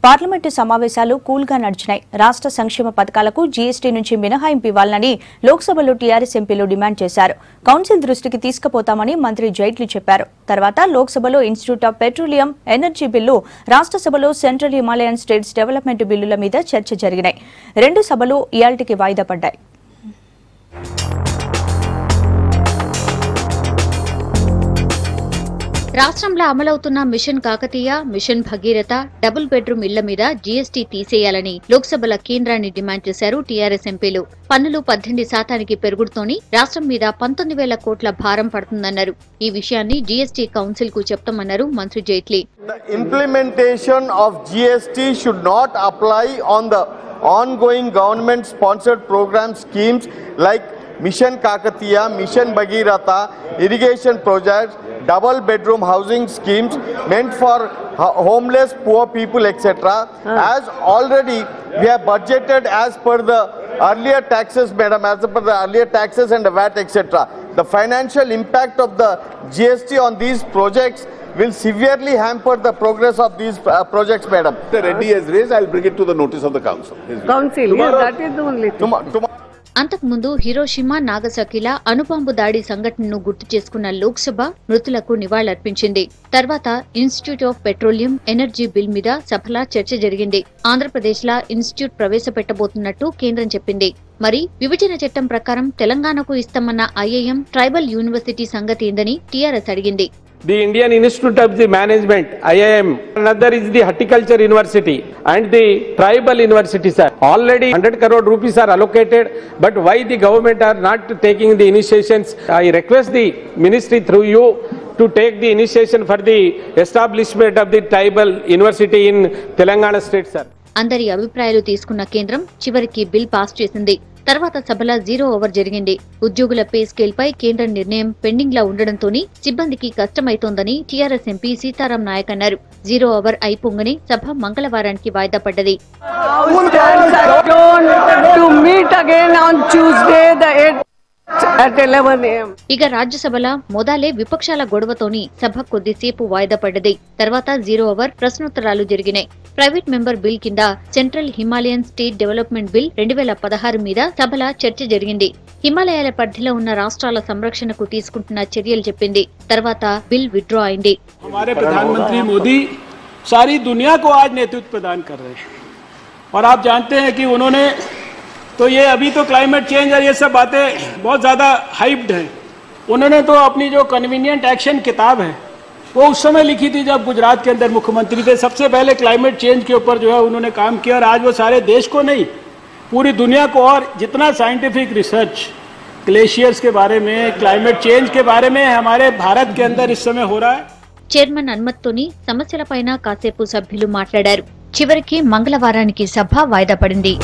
Parliament సమావేశాలు కూల్గా నడిచాయి. రాష్ట్ర సంక్షేమ పథకాలకు జీఎస్టీ నుంచి మినహాయింపు ఇవ్వాలని లోక్సభలో టీఆర్ఎస్ ఎంపీలు డిమాండ్ చేశారు. కౌన్సిల్ దృష్టికి తీసుకుపోతామని మంత్రి జైట్లీ చెప్పారు. తర్వాత లోక్సభలో institute of petroleum energy bill, రాష్ట్రసభలో సెంట్రల్ హిమాలయన్ స్టేట్స్ డెవలప్మెంట్ బిల్లుల మీద చర్చ జరిగినాయి. రెండు సభలు ఇయాల్టికి వాయిదా పడ్డాయి. రాష్ట్రంలో అమలవుతున్న mission Kakatiya, mission Bhagiratha, double bedroom ఇళ్ల మీద జీఎస్టీ తీసేయాలని లోక్సభల కేంద్రాన్ని డిమాండ్ చేశారు టీఆర్ఎస్ ఎంపీలు. పన్నులు 18% పెరుగుడుతోని రాష్ట్రం మీద 19,000 కోట్ల భారం పడుతుందన్నారు. ఈ విషయాన్ని జీఎస్టీ కౌన్సిల్ కు చెప్తామన్నారు మంత్రి Jaitley. The implementation of GST should not apply on the ongoing government sponsored program schemes like Mission Kakatiya, Mission Bhagiratha, irrigation projects, double bedroom housing schemes meant for homeless, poor people, etc. As already we have budgeted as per the earlier taxes, madam, as per the earlier taxes and the VAT, etc. The financial impact of the GST on these projects will severely hamper the progress of these projects, madam. The Reddy has raised, I'll bring it to the notice of the council. Council, yes, that is the only thing. అంతకుముందు Hiroshima, నాగసాకిల అణుబాంబు దాడి సంఘటనను గుర్తు చేసుకున్న లోక్సభ మృతులకు నివాళులర్పించింది. తర్వాత institute of petroleum energy bill మీద సభలో చర్చ జరిగింది. ఆంధ్రప్రదేశ్ లా ఇన్స్టిట్యూట్ ప్రవేశపెట్టబోతున్నట్టు కేంద్రం చెప్పింది. మరి విభజన చట్టం ప్రకారం తెలంగాణకు ఇస్తామన్న ఐఐఎం ట్రైబల్ యూనివర్సిటీ సంగతి ఏందని టీఆర్ఎస్ అడిగింది. The Indian Institute of the Management, IIM, another is the Horticulture University and the Tribal Universities. Already 100 crore rupees are allocated, but why the government are not taking the initiations? I request the ministry through you to take the initiation for the establishment of the Tribal University in Telangana state, sir. అందరి అభిప్రాయాలు తీసుకున్న కేంద్రం చివరికి bill pass చేసింది. తర్వాత సభలో 0 over జరిగింది. ఉద్యోగుల పే స్కేల్ పై కేంద్ర నిర్ణయం పెండింగ్ లా ఉండడంతోని సిబ్బందికి కష్టమైతోందని టీఆర్ఎస్ ఎంపీ సీతారాం నాయక్ అన్నారు. 0 ఓవర్ అయిపోగానే సభ మంగళవారానికి వాయిదా పడ్డది. ఇక రాజ్యసభలో మొదలే విపక్షాల గొడవతోని సభ కొద్దిసేపు వాయిదా పడ్డది. తర్వాత 0 ఓవర్ ప్రశ్నోత్తరాలు జరిగినాయి. ప్రైవేట్ మెంబర్ బిల్ కింద central Himalayan state development bill 2016 మీద సభలో చర్చ జరిగింది. హిమాలయాల పరిధిలో ఉన్న రాష్ట్రాల సంరక్షణకు తీసుకుంటున్న చర్యలు చెప్పింది. తర్వాత బిల్ విత్డ్రా అయింది. हमारे प्रधानमंत्री मोदी सारी दुनिया को आज नेतृत्व प्रदान कर रहे हैं और आप जानते हैं कि उन्होंने तो ये अभी तो क्लाइमेट चेंज और ये सब बातें बहुत ज़्यादा हाइप्ड हैं. उन्होंने तो अपनी जो कन्वीनियंट एक्शन किताब है वो उस समय लिखी थी जब गुजरात के अंदर मुख्यमंत्री थे. सबसे पहले क्लाइमेट चेंज के ऊपर जो है उन्होंने काम किया और आज वो सारे देश को नहीं पूरी दुनिया को और जितना साइंटिफिक रिसर्च ग्लेशियर्स के बारे में, क्लाइमेट चेंज के बारे में हमारे भारत के अंदर इस समय हो रहा है. చైర్మన్ అనుమతితోని సమస్యలపైన కాసేపు సభ్యులు మాట్లాడారు. చివరికి మంగళవారానికి సభ వాయిదా పడింది.